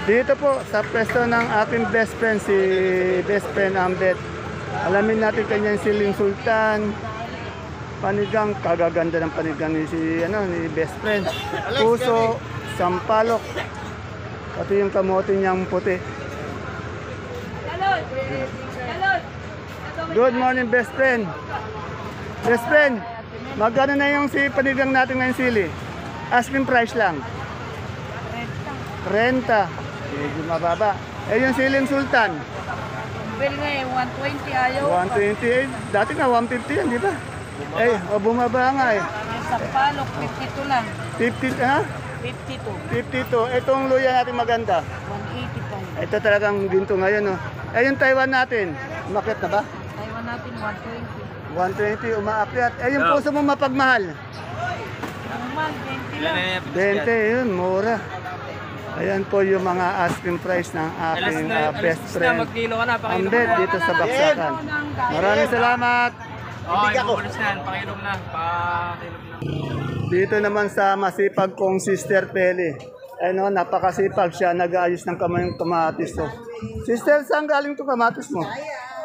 Dito po sa pwesto ng aking best friend, si best friend Ambet. Alamin natin kanyang siling sultan. Panigang, kagaganda ng panigang ni ni best friend. Puso, sampalok. Pati yung kamote niyang puti. Good morning, best friend. Best friend, magkano na yung panigang natin ngayong sili? Asking price lang. 30. Medyo mababa. Yung siling sultan? Bill nga 120 ayaw. 120. Dati nga 150 yan, di ba? Bumaba nga eh. Yung sampalok, 52 lang. 50, ha? 52. 52. Itong luya natin maganda. 180 tayo. Ito talagang ginto ngayon, no? Yung Taiwan natin, umakyat na ba? Taiwan natin, 120, 120. umaakyat. Yung puso mo mapagmahal? Normal, 20 lang. 20, yun, mura. Ayan po yung mga asking price ng aking best friend. Ambet dito sa Baksakan. Maraming salamat. Pakilom na. Dito naman sa masipag kong Sister Peli. Napakasipag siya, nag-aayos ng kamay yung kamatis. Sister, saan galing itong kamatis mo?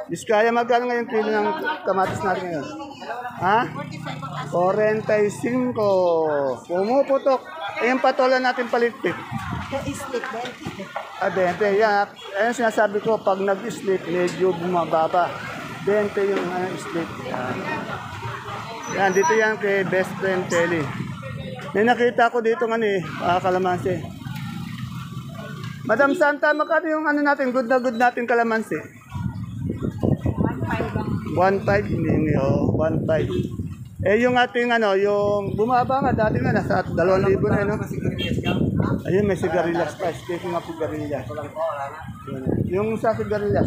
Biskaya, magkano ngayon kilo ng kamatis natin ngayon? Ha? 45. Pumuputok. Yung patola natin paligpit. Split, 20. Yan. Ayun sinasabi ko, pag nag-split, medyo bumababa. 20 yung split. Yan, dito yan kay best friend Telly. May nakita ko dito kalamansi. Madam Santa, magkano yung natin, good natin kalamansi? 1.5 hindi 1.5. Yung ating yung bumaba nga dati nga nasa 2,000 na Ayun, may sigarilyas pa. Speaking of sigarilyas. Yung sa sigarilyas,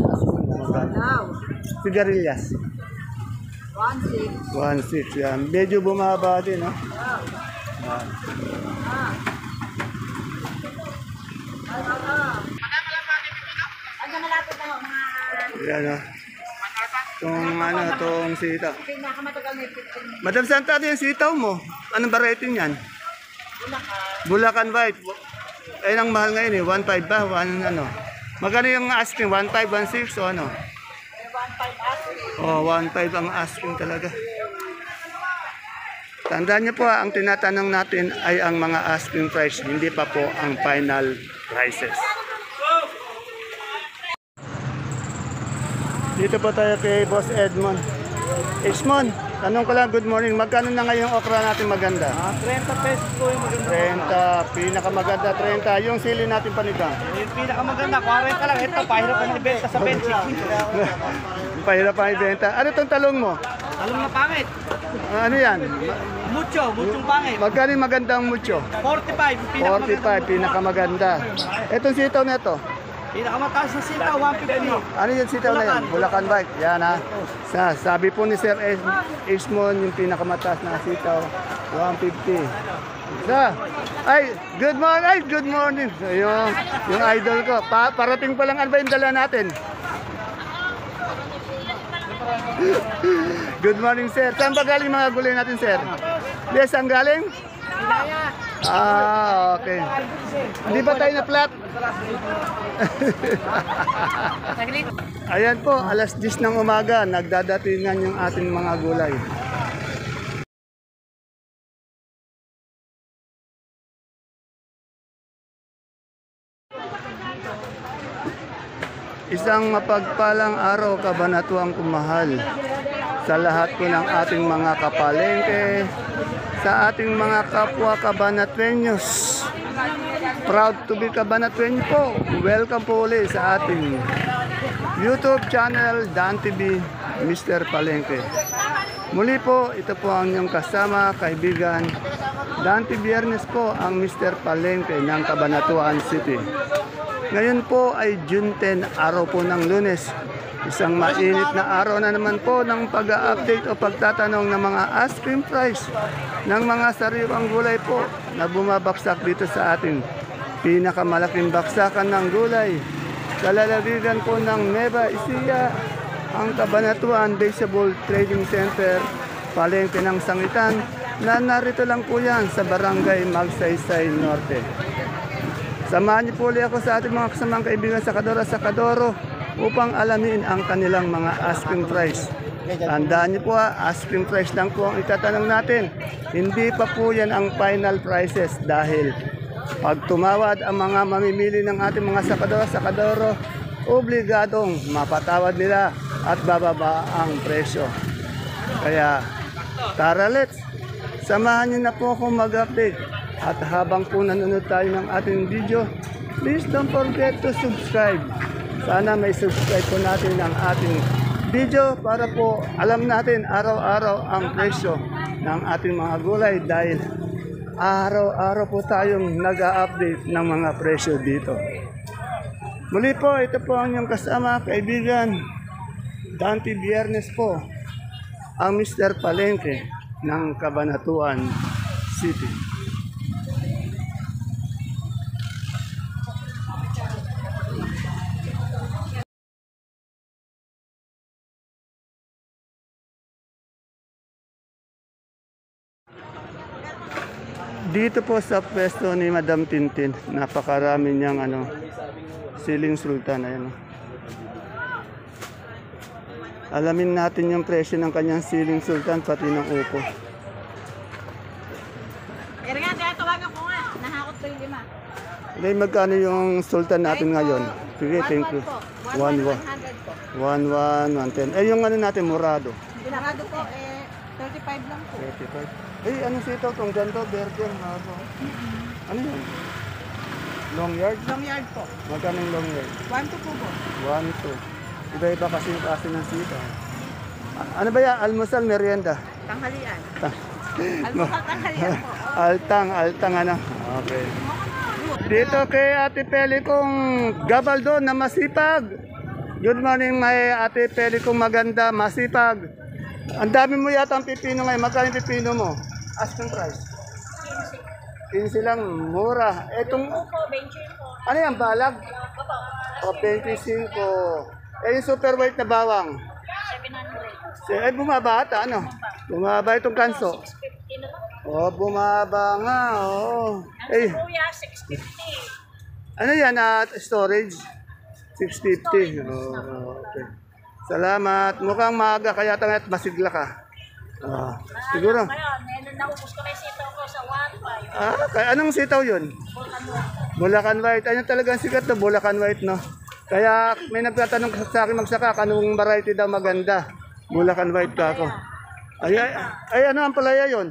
sigarilyas. 1.6 yan. Medyo bumaba din, no? Yan, no? Itong sitaw. Madam Santa, yung sitaw mo? Anong variety niyan? Bulacan White. Ayun ang mahal ngayon 1.5 ba? Magkano yung asking? 1.5, 1.6 o ano? 1.5 ang asking talaga. Tandaan niyo po, ang tinatanong natin ay ang mga asking price, hindi pa po ang final prices. Dito po tayo kay Boss Edmond. Edmond, tanong ko lang, good morning. Magkano na ngayong okra natin maganda? 30 pesos po yung maganda. 30, pinakamaganda 30. Yung sili natin panigang. Yung pinakamaganda, 40 lang. Ito, pahirap ang ibenta sa bench. Pahirap ang ibenta. Ano itong talong mo? Talong na pangit. Ano yan? Muchong pangit. Magkano yung magandang mucho? 45, 45, pinakamaganda. Itong sitaw na ito? Pinakamataas na sita, 150. Ano yung sitaw na yan? Bulacan White. Yan ha. Sabi po ni Sir Esmond, yung pinakamataas na sitaw, 150. Good morning. Good morning. Yung idol ko. Parating pa lang, ano ba yung dala natin? Good morning, sir. Saan ba galing mga gulay natin, sir? Yes, saan galing? Okay. Hindi ba tayo na-flat? Ayan po, alas 10 ng umaga, nagdadatingan yung ating mga gulay. Isang mapagpalang araw, kabanatuang kumahal sa lahat po ng ating mga kapalengke, sa ating mga kapwa kabanatuenyos. Proud to be kabanatuenyo po. Welcome po ulit sa ating YouTube channel, Dan TV, Mr. Palengke. Muli po, ito po ang inyong kasama, kaibigan, Dan TV Biyernes po, ang Mr. Palengke ng Cabanatuan City. Ngayon po ay June 10, araw po ng Lunes. Isang mainit na araw na naman po ng pag-update o pagtatanong ng mga asking price ng mga sariwang gulay po na bumabaksak dito sa ating pinakamalaking baksakan ng gulay. Sa lalawigan po ng Nueva Ecija, ang Cabanatuan Vegetable Trading Center, palengke ng Sangitan, na narito lang po yan sa Barangay Magsaysay Norte. Samahan niyo po ulit ako sa ating mga kasamang kaibigan sa Kadoro upang alamin ang kanilang mga asking price. Tandaan niyo po asking price lang po ang itatanong natin. Hindi pa po yan ang final prices dahil pag tumawad ang mga mamimili ng ating mga sakadoro, obligadong mapatawad nila at bababa ang presyo. Kaya tara let's, samahan niyo na po akong mag-update. At habang po nanonood tayo ng ating video, please don't forget to subscribe. Sana may subscribe po natin ang ating video para po alam natin araw-araw ang presyo ng ating mga gulay dahil araw-araw po tayong nag-a-update ng mga presyo dito. Muli po, ito po ang inyong kasama, kaibigan, Dante Biernes po, ang Mr. Palengke ng Cabanatuan City. Dito po sa pwesto ni Madam Tintin, napakarami niyang siling sultan. Ayan. Alamin natin yung presyo ng kanyang siling sultan pati ng upo. Kaya nga, tawagan ko nga. Nahakot ko yung 5. Okay, magkano yung sultan natin ngayon? Sige, thank you. 1,100 po. 1,110. Yung natin, murado. Pinakado po, 35 lang po. 35. Anong sitaw itong ganito? Burger, maro. Ano yan? Long yard? Long yard po. Magkano yung long yard? 1 po po. 1, 2. Iba-iba kasi yung klase ng sitaw. Ano ba yan? Almusal, merienda? Tanghalian. Almusal tanghalian po. Altang ano? Okay. Dito kay Ate Peli kong Gabaldo na masipag. Good morning, may Ate Peli kong maganda, masipag. Ang dami mo yata ang pipino ngayon. Magkano yung pipino mo? Asking price? 15 lang, mura. Etong, ano yan, balag? O, 25. Yung super white na bawang? 700. Bumaba ata, ano? Bumaba itong kanso. Bumaba nga, Kuya, 650. Ano yan, storage? 650. Okay. Salamat. Mukhang maaga kaya tangat masigla ka. Siguro. Ngayon, naubos ko na yung sitaw ko sa 1.5. Kaya anong sitaw yun? Bulacan White. Ayun talagang sikat to, Bulacan White, no? Kaya may nagtatanong sa akin magsaka, anong variety daw maganda? Bulacan White ka ako. Ay, ano ang palaya yun?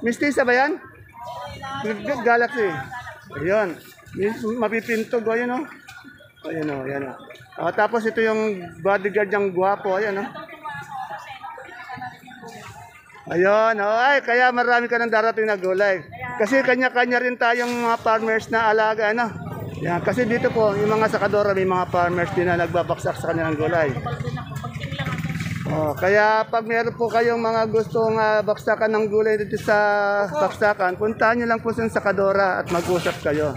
Mistisa ba yan? Galaxy. Ayun. Mapipintog. Ayun, no? Ayun, no? Ayun, no? Tapos ito yung bodyguard niyang gwapo. Ayun, no? Ayun, ay, kaya marami ka ng darating na gulay. Kasi kanya-kanya rin tayong mga farmers na alaga, ano? Yan, kasi dito po, yung mga sakadora, may mga farmers din na nagbabaksak sa kanilang gulay. Kaya pag meron po kayong mga gustong baksakan ng gulay dito sa baksakan, puntahan nyo lang po sa sakadora at mag-usap kayo.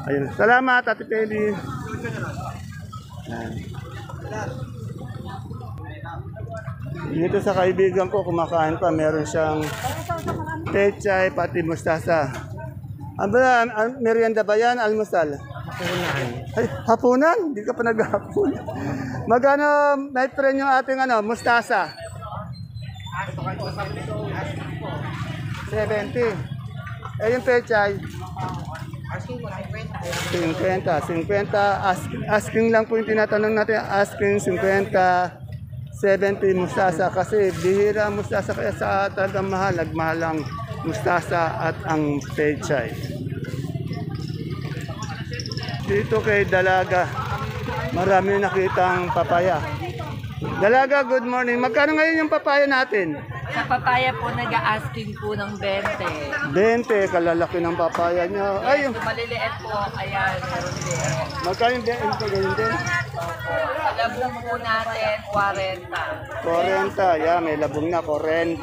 Ayun. Salamat, Ate Peli. Yan. Dito sa kaibigan ko, kumakain pa, meron siyang pechay, pati mustasa. Merienda ba yan? Almusal? Hapunan. Ay, hapunan? Hindi ka pa naghahapon. Magkano, may friend yung ating mustasa? 70. Yung pechay? 50. Asking lang po yung tinatanong natin. Asking 50. 70 mustasa kasi bihira mustasa kaya sa talagang mahal, nagmahal ang mustasa at ang pechay. Dito kay Dalaga, marami nakitang papaya. Dalaga, good morning. Magkano ngayon yung papaya natin? Sa papaya po, nag-asking po ng 20. 20, kalalaki ng papaya niya. Ay, Ito maliliit po, ayan, meron din. magkano yung ganyan din? Sa labong po natin, 40. 40, yeah, may labong na, 40.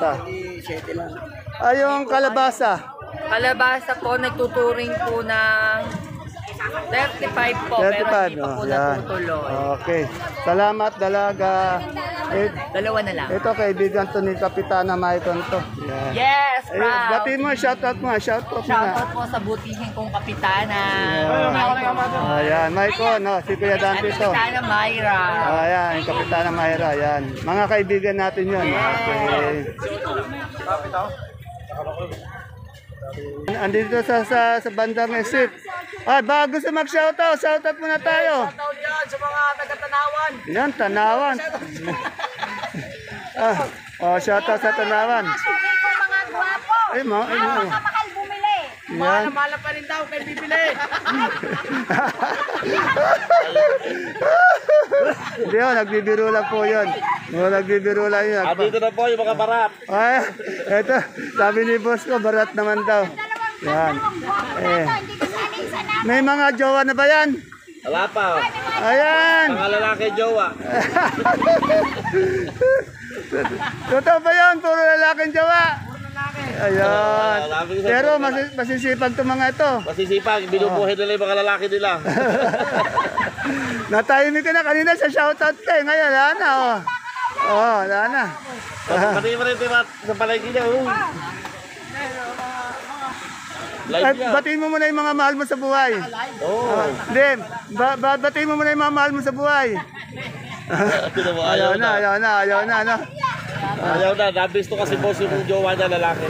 Ay, yung kalabasa. Kalabasa po, nagtuturing po ng 35 po, pero hindi pa po natutuloy. Okay. Salamat, Dalaga. Eh, Dalawa na lang. ito kaibigan to ni Kapitana Maicon to. Yan. Yes, Eh, bati mo, shoutout mo, shoutout mo na. Shoutout po sa butihin kong kapitana. Ayan, Maicon, no, si Kuya Dante to. Kapitana Myra. Ayan, yung Kapitana Mayra, yan. Mga kaibigan natin yun. Okay. Andito sa bandang exit. Ah, bago sa mag-shoutout, shoutout muna tayo. Shoutout yan sa mga taga-Tanawan. Yan, Tanawan. Shoutout sa Tanawan. Sugi ko mga gwapo. Ay, Mahal bumili. Yan. Mahal pa rin daw kay bibili. Hindi, nagbibiro lang po yun. Nagbibiro lang yun. Dito na po yung mga barat. Ay, eto, sabi ni boss ko, barat naman daw. Yan. May mga jowa na ba yan? Wala pa. Ayan. Mga lalaki jowa. Totoo ba yun? Puro lalaking jowa. Ayan. Pero masisipag itong mga ito. Masisipag, binubuhay nila yung mga lalaki nila. Natahimik ka na kanina sa shoutout ka eh. Ngayon, wala na. Wala na. Pati mo rin sa palagi niya. Live niya. Batiin mo muna yung mga mahal mo sa buhay. Oo. Hindi, batiin mo muna yung mga mahal mo sa buhay. Ayaw na. Ano? Ayaw na, nabisto kasi boss yung jowa niya lalaki.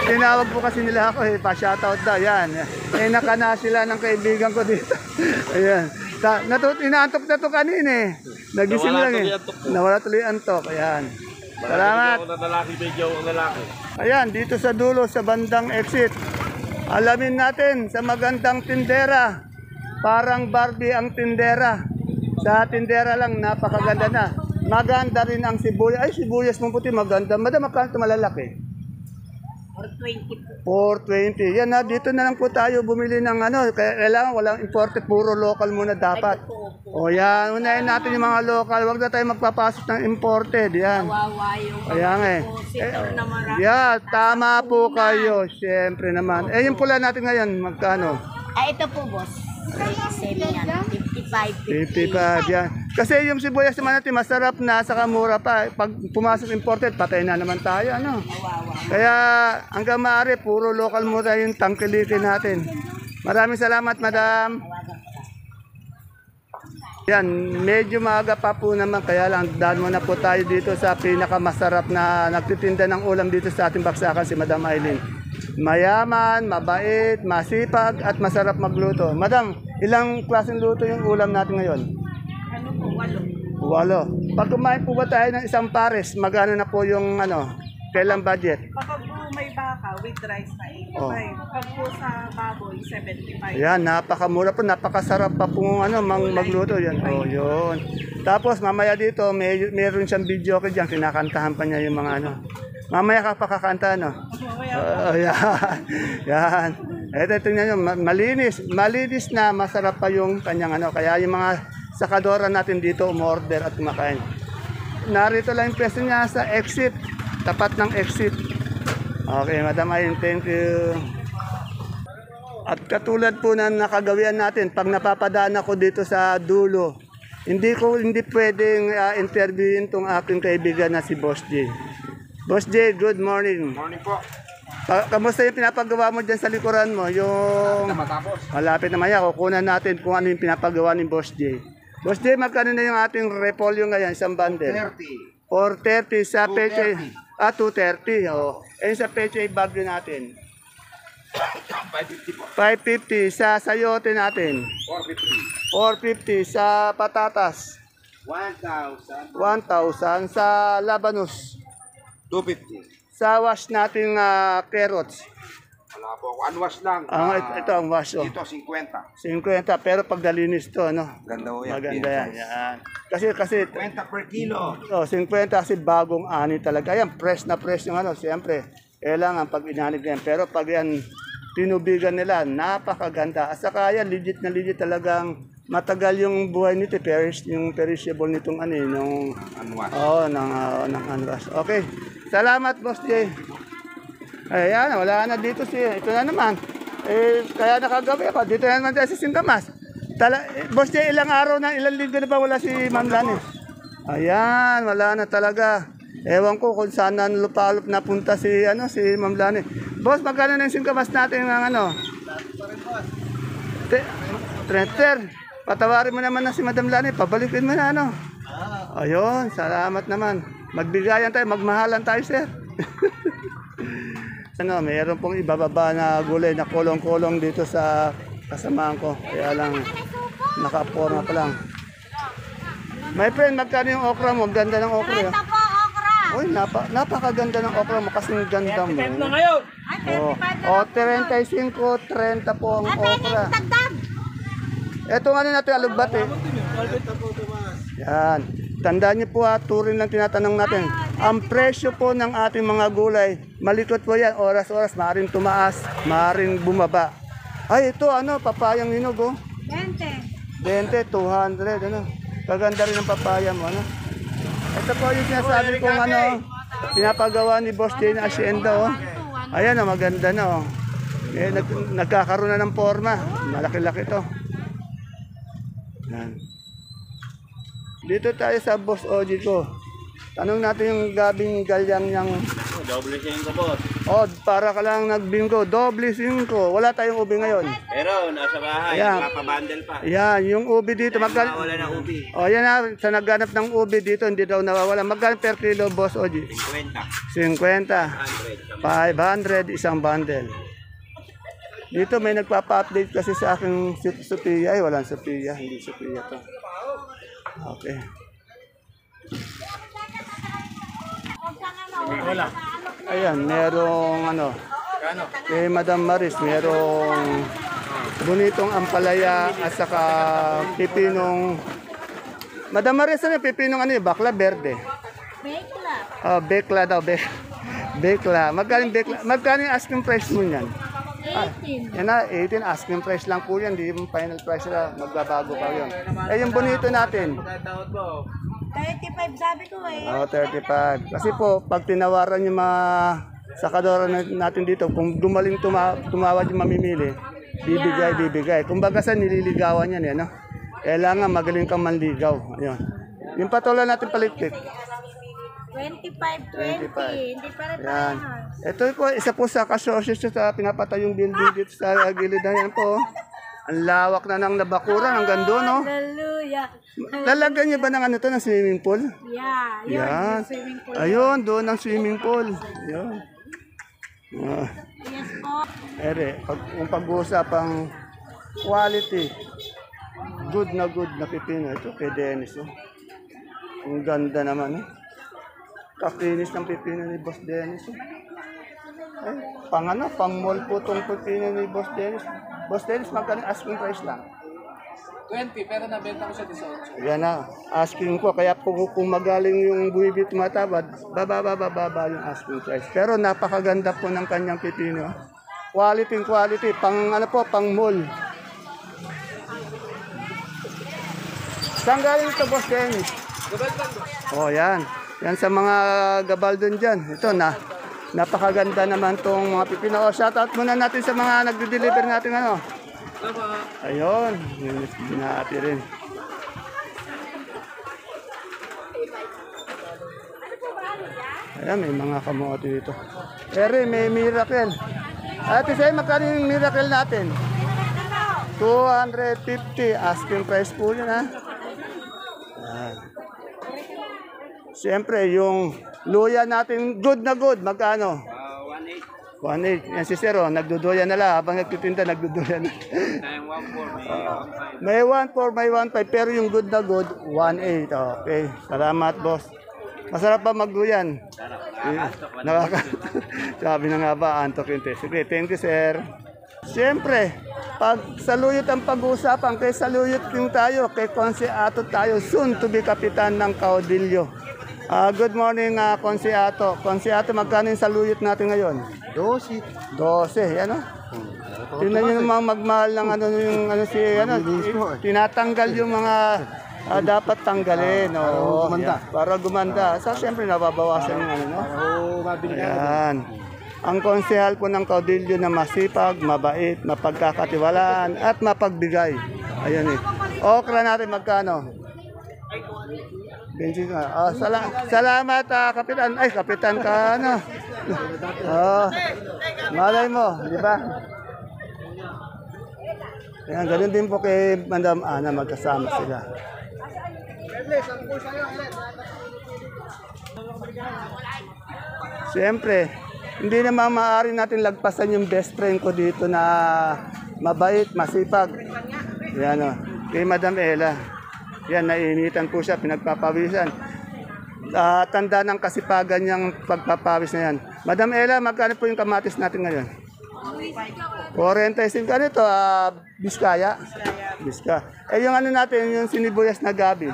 Tinawag po kasi nila ako eh, pa-shoutout daw, yan. Eh, nakana sila ng kaibigan ko dito. Ayan. Inaantok na to kanina eh. Nagising lang eh. Nawala tuloy ang antok. Ayan. Salamat. Ako na lalaki, may jowa lalaki. Ayan, dito sa dulo, sa bandang exit. Alamin natin sa magandang tindera. Parang Barbie ang tindera. Sa tindera lang, napakaganda na. Maganda rin ang sibuyas. Ay, sibuyas mong puti, maganda. Madam, magkano ito malalaki? 420. Yan na, dito na lang po tayo bumili ng ano. Kailangan walang imported, puro local muna dapat. O yan, unahin natin yung mga local. Huwag na tayo magpapasok ng imported. Yan. Ayan eh. Yeah, tama po kayo. Siyempre naman. Eh, yung pula natin ngayon, magkano? Ito po, boss. Same yan. 55. 55, yan. Kasi yung sibuyas naman natin, masarap na, saka mura pa. Pag pumasok imported, patay na naman tayo, ano? Kaya, hanggang maaari, puro local mura yung tangkilikin natin. Maraming salamat, madam. Yan, medyo maaga pa po naman, kaya lang, daan muna po tayo dito sa pinakamasarap na nagtitinda ng ulam dito sa ating baksakan, si Madam Aileen. Mayaman, mabait, masipag, at masarap magluto. Madam, ilang klaseng luto yung ulam natin ngayon? Ano po, 8. 8. Pag kumain po ba tayo ng isang pares, magkano na po yung kailang budget? Kapag po may baka with rice na 85. Oh. Pag po sa baboy, 75. Yan, napakamura po, napakasarap pa po magluto yan. Oh, yun. Tapos mamaya dito, meron siyang video ko diyan, kinakantahan pa niya yung mga Mamaya ka pa kakanta, no? Yan. Yan. Ito, tingnan nyo, malinis na masarap pa yung kanyang Kaya yung mga sakadora natin dito, umorder at kumakain. Narito lang yung pwesto niya sa exit. Tapat ng exit. Okay, Madam Ayin, thank you. At katulad po na nakagawian natin, pag napapadaan ako dito sa dulo, hindi pwedeng interviewin tong aking kaibigan na si Boss J. Boss J, good morning. Morning po. Kamusta yung pinapagawa mo dyan sa likuran mo? Yung malapit naman yan, kukunan natin kung ano yung pinapagawa ni Boss J. Boss J, magkano na yung ating repolyo ngayon, isang bundle? 430 sa peche. 230. Oh. Eh sa peche bagyo natin. 550 po. 550 sa sayote natin. 450 sa patatas. 1,000. 1,000 sa labanos. 250. Sa wash nating carrots. Wala po ako. Unwash lang. Ito ang wash. Oh. Dito, 50. 50 pero pag dalinis to, Ganda ho yan. Maganda yan. Yan. Kasi 50 per kilo. 50 kasi bagong ani talaga. Yan, fresh na fresh yung siyempre. Kailangan pag inanig yan. Pero pag yan tinubigan nila, napakaganda. At saka yan, legit na legit talagang matagal yung buhay nito, yung perishable nitong nung Unwash. ng unwash. Okay. Salamat, Boss J. Ayan, wala na dito ito na naman. Kaya nakagabi ako. Dito na naman tayo sa Singamas. Boss J, ilang araw na, ilang linggo na ba wala si Ma'am Lani? Ayan, wala na talaga. Ewan ko kung saan na lupalop napunta si Ma'am Lani. Boss, magkano na yung singkamas natin ng ano? Trenter, patawarin mo naman na si Madam Lani, pabalikin mo na ano. Ayun, salamat naman. Magbigayan tayo, magmahalan tayo, sir. Mayroon pong ibababa na gulay na kulong-kulong dito sa kasamahan ko. Kaya lang, naka-forma pa lang. My friend, magkano yung okra mo? Ganda ng okra. 30 po, okra. Uy, napakaganda ng okra mo kasing ganda mo. na ngayon. Ay, Oh, 35, 30 po ang okra. dagdag. Ito nga natin alugbat eh. Yan. Tandaan niyo po turin lang tinatanong natin. Ang presyo po ng ating mga gulay, malikot po yan. Oras-oras, maaaring tumaas, maaaring bumaba. Ay, ito papayang hinog oh. 20. 20, 200, Kaganda rin ang papaya mo, Ito po yung sinasabi kong pinapagawa ni Boss Jane Hacienda, oh. Ayan, maganda na, oh. Nagkakaroon na ng forma. Malaki-laki to. Yan. Dito tayo sa Boss Oji ko. Tanong natin yung gabing galyang niyang... Doble 5 boss. Oh, para ka lang nagbingo. Doble 5. Wala tayong ubi ngayon. Pero nasa bahay, Ayan. napabundle pa. Yan, yung ubi dito. Magkano? Wala na ubi. Oh, yan na. Sa nagganap ng ubi dito, hindi daw nawawala. Magkano per kilo, Boss Oji? 50. 50. 100. 500, isang bundle. Dito may nagpapa-update kasi sa aking Sophia. Ay, walang Sophia. Hindi Sophia to. Okay. Ayan, merong kay Madam Maris, merong bonitong ampalaya at saka pipinong. Madam Maris, pipinong bakla verde? Bekla. Oh, bekla daw, bekla. Magkano bekla? Magkano yung asking price mo niyan? 18. Yan na, 18 asking price lang po yan, di yung final price na magbabago pa yun. Eh, yung bonito natin. 35 sabi ko eh. Oh, 35. Kasi po, pag tinawaran yung mga sakadora natin dito, kung gumaling tumawad yung mamimili, bibigay. Kung baga sa nililigawan yan, kailangan magaling kang manligaw. Ayun. Yung patola natin palikpik. 25. Hindi pa rin Yan. parehas. Ito po, isa po sa kasosyo sa pinapatayong building dito sa gilid na yan po. Ang lawak na ng nabakuran, ang gando, no? Hallelujah. Lalagyan niyo ba ng ng swimming pool? Yeah, yun. Yan. Yung swimming pool. Ayun, doon ang swimming pool. Ayun. Yes po. Kung pag-uusapang quality, good na pipino. Ito kay Dennis, oh. Ang ganda naman, kakinis ng pipino ni Boss Dennis, oh. Ay, pang mall po itong pipino ni Boss Dennis. Boss Dennis, magkano asking price lang? 20, pero nabenta ko siya 18. Yan na, asking ko. Kaya kung magaling yung buwibit matabad, baba yung asking price. Pero napakaganda po ng kanyang pipino. Quality, pang mall. Saan galing ito, Boss Dennis? Oh, yan. Yan sa mga gabaldon dyan. Ito napakaganda naman tong mga pipino. Oh, shoutout muna natin sa mga nagde-deliver natin Ayun, binati rin. Ayan, may mga kamote dito. Pero may miracle. Ate Say, magkano yung miracle natin? 250. Asking price po yun, Ayan. Siyempre, yung luya natin, good na good. Magkano? 1.8. Yan si Sir, nagduduya na lang. Habang nagtitinda, nagduduya na. May 1.4, may 1.5. Pero yung good na good, 1.8. Okay. Salamat, boss. Masarap ba magduyan? Sabi na nga ba, antok yun. Sige, thank you, sir. Siyempre, pag saluyot ang pag-uusapan, kay saluyot din tayo, kay Konseato tayo, soon to be kapitan ng Caudillo. Good morning, Konseato. Konseato, magkano yung saluyot natin ngayon? 12, yan Tingnan nyo namang magmahal ng tinatanggal yung mga dapat tanggalin. Para gumanda. So, siyempre, nababawasan yung Ayan. Ang konsehal po ng Caudillo na masipag, mabait, mapagkakatiwalaan, at mapagbigay. Ayan Okra natin magkano? 25. Oh, salamat, Kapitan. Ay, Kapitan ka, ano? Oh, malay mo, di ba? Yan, ganun din po kay Madam Ana, magkasama sila. Siyempre, hindi naman maaari natin lagpasan yung best friend ko dito na mabait, masipag. Yan o, kay Madam Ella. Yan, naiinitan po siya, pinagpapawisan. Tanda ng kasipagan niyang pagpapawis na yan. Madam Ella, magkano po yung kamatis natin ngayon? 45. Ano ito? Biskaya? Biska. Eh yung ano natin, yung sinibuyas na gabi?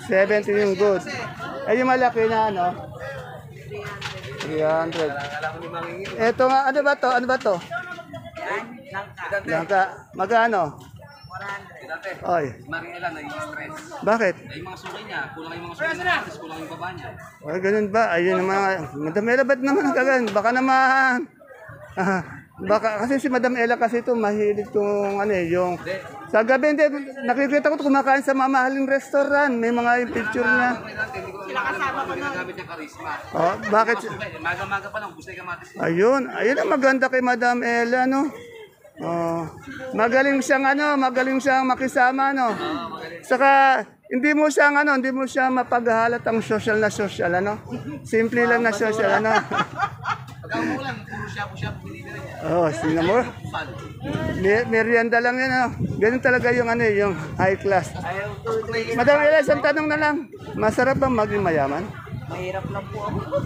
70 yung good. Eh yung malaki na ano? 300. Ito nga, ano ba to? Ano ba to? Langka. Magkano? 400. Oy. Mariela, nai-stress. Bakit? Yung mga suki niya, kulang yung mga suki niya, kulang yung baba niya. Oy, ganun ba? Ayun naman. Madam Ella, ba't naman ang kagan? Baka naman. Baka, kasi si Madam Ella kasi ito, mahilig itong ano yung... Sa gabi, hindi, nakikita ko kumakain sa mamahaling restaurant. May mga picture niya. Sila kasama ko nun. Gamit niya karisma. Oh, bakit? Maga-maga pa lang, gusto yung kamatis. Ayun ang maganda kay Madam Ella, no? Oh, magaling siyang makisama, no? Saka hindi mo siya mapaghalat ang social, ano? Simple lang na social, ano? Pagkamulan, puro siya binibili niya. Oh, sino mo? Merienda lang yan, ano? Ganun talaga yung ano, yung high class. Madam Ella, isang tanong na lang. Masarap bang maging mayaman? Mahirap lang po ako.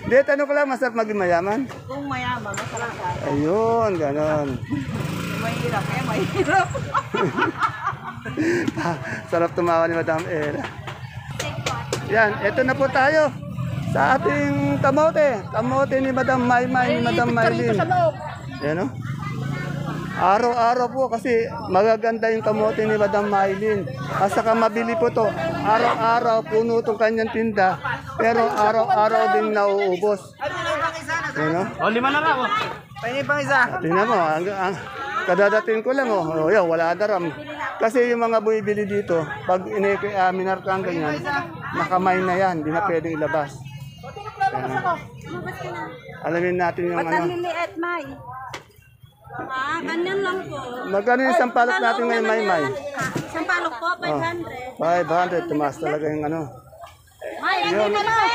Hindi, tanong ko lang, masarap maging mayaman? Kung mayaman, masarap ka. Ayun, ganon. Mahirap, mahirap. Sarap tumawa ni Madam Ella. Yan, eto na po tayo sa ating kamote. Kamote ni Madam Maymay, ni Madam Maylin. Yan o. Araw-araw po kasi magaganda yung kamote ni Madam Maylin. At saka mabili po to. Araw-araw puno itong kanyang tinda. Pero araw-araw din nauubos. Yan o. O, 5 na lang. Pahingi pang isa. Tingnan mo, kadadating ko lang, oh, yan, wala daram. Kasi yung mga bumibili dito, pag minarkaan ganyan, nakamay na yan, hindi na pwedeng ilabas. Alamin natin yung ano. Liliit, May. Ganyan lang po. Magkano yung sampalok natin ngayon, May? Sampalok po, 500. 500, tumaas talaga yung ano. May, ano naman?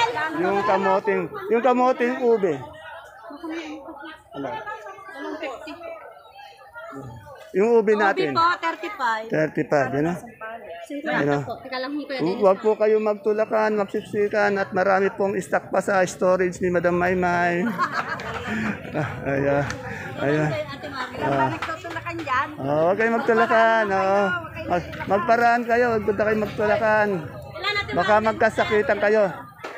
Yung kamoting ube. Ano? 50. Yung ube natin. Ubi po, 35. 35, yun o. Ano? Teka lang, hindi ko yan. Huwag po kayo magtulakan, magsiksikan at marami pong stock pa sa storage ni Madam Maymay. Ayan. Ate Mami, nagtutulakan dyan. Huwag kayo magtulakan. Magparaan kayo, huwag kayo magtulakan. Baka magkasakitan kayo.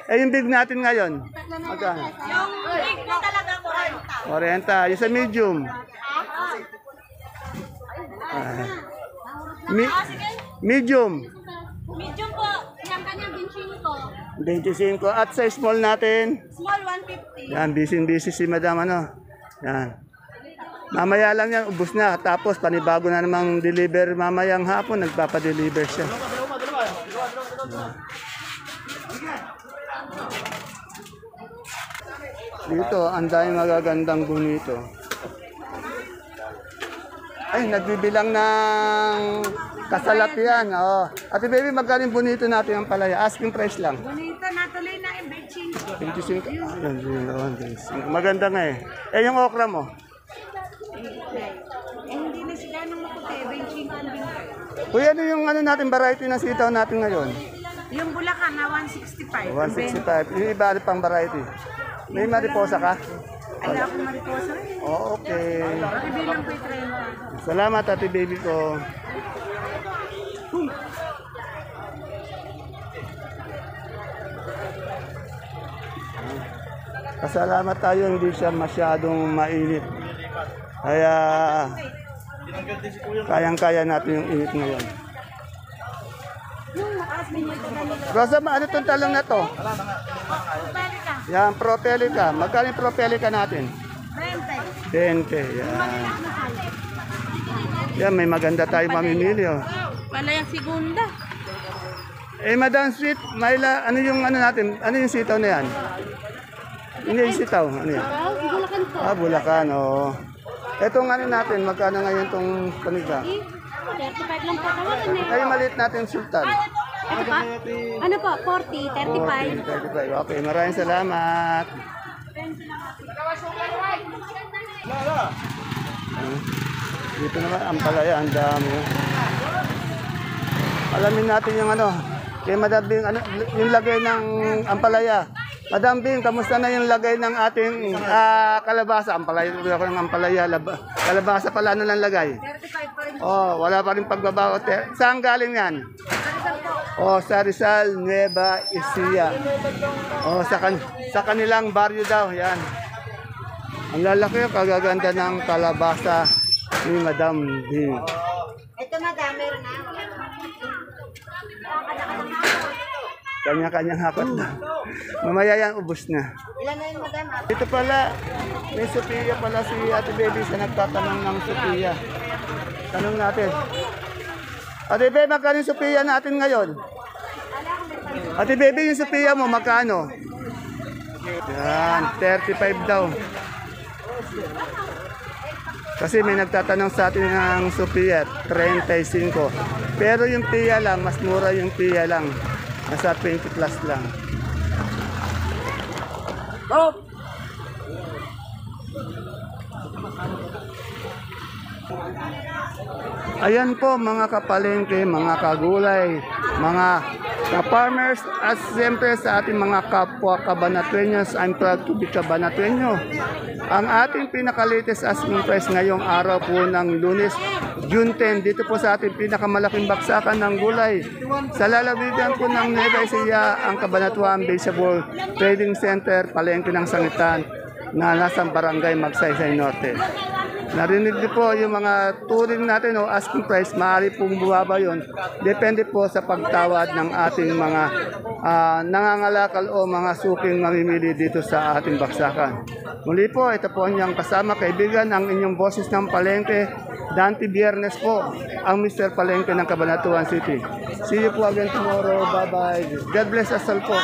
Eh yung big natin ngayon. Magkano? Yung big na talaga ko 40. Yung sa medium. Medium. Medium po, yung kanyang 25. 25. At sa small natin. Small 150. Yan, busy si Madam ano. Yan. Mamaya lang yan, ubos na. Tapos panibago na namang deliver mamayang hapon, nagpapadeliver siya. Dito, ang daming magagandang bonito. Ay, nagbibilang ng kasalapian. Oh. Ate baby, magkano bonito natin ang palaya? Asking price lang. Bonito, natuloy na yung 25. 25. Ayan, yun, 25. Maganda nga eh. Eh, yung okra mo? Hindi na sila nang maputi, 25. Kuya, ano yung ano natin, variety ng sitaw natin ngayon? Yung Bulacan na 165. 165. Yung iba ano pang variety. May mariposa ka? Wala akong mariposa. Oh, okay. Bibilang ko yung 30. Salamat, ate baby ko. Pasalamat tayo, hindi siya masyadong mainit. Kaya, kayang-kaya natin yung init ngayon. Rosa, ano itong talong na to? Yan, propelica. Magkano yung propelica natin? 20. Yan. Yan, may maganda tayo mamimili. Oh. Wala yung segunda. Madam Sweet, Myla, ano yung ano natin? Ano yung sitaw na yan? Hindi yung sitaw. Ano yan? Bulacan po. Bulacan, oo. Etong ano natin, magkano ngayon itong paniga? 35 lang po. Tawagan na Ay, maliit natin yung sultan. Ito pa? Ano po? 40, 35. 35. Okay, maraming salamat. Dito naman, ang palaya, ang dami. Alamin natin yung ano, kay Madam Bing, ano, yung lagay ng ampalaya. Madam Bing, kamusta na yung lagay ng ating kalabasa? Ampalaya, ako ng ampalaya, kalabasa pala, ano lang lagay? 35 pa rin. Oh, wala pa rin pagbabago. Saan galing yan? Oh, sa Rizal, Nueva Ecija. Oh, sa kanilang baryo daw, yan. Ang lalaki, kagaganda ng kalabasa ni Madam Bing. Ito madam, meron na. Kanya-kanyang hapat na. Mamaya yan, ubos na. Ilan na yun madam? Dito pala, may Sophia pala si Ate Baby sa nagtatanong ng Sophia. Tanong natin. Ate Baby, magkano yung Sophia natin ngayon? Ate Baby, yung Sophia mo, magkano? Yan, 35 daw. Kasi may nagtatanong sa atin ng Sophia, 35. Pero yung Pia lang, mas mura yung Pia lang. Nasa 20 plus lang. Ayan po mga kapalengke, mga kagulay, mga ka-farmers at siyempre sa ating mga kapwa Cabanatueños. I'm proud to be Cabanatueño. Ang ating pinaka-latest asking price ngayong araw po ng Lunes, June 10, dito po sa ating pinakamalaking baksakan ng gulay. Sa lalawigan po ng Nueva Ecija, ang Cabanatuan Vegetable Trading Center, palengke ng sangitan na nasa barangay Magsaysay Norte. Narinig niyo po yung mga turing natin o asking price, maaari pong bumaba yun. Depende po sa pagtawad ng ating mga nangangalakal o mga suking mamimili dito sa ating baksakan. Muli po, ito po ang inyong kasama, kaibigan, ang inyong boses ng palengke. Dante Biernes po, ang Mr. Palengke ng Cabanatuan City. See you po again tomorrow. Bye-bye. God bless us all po.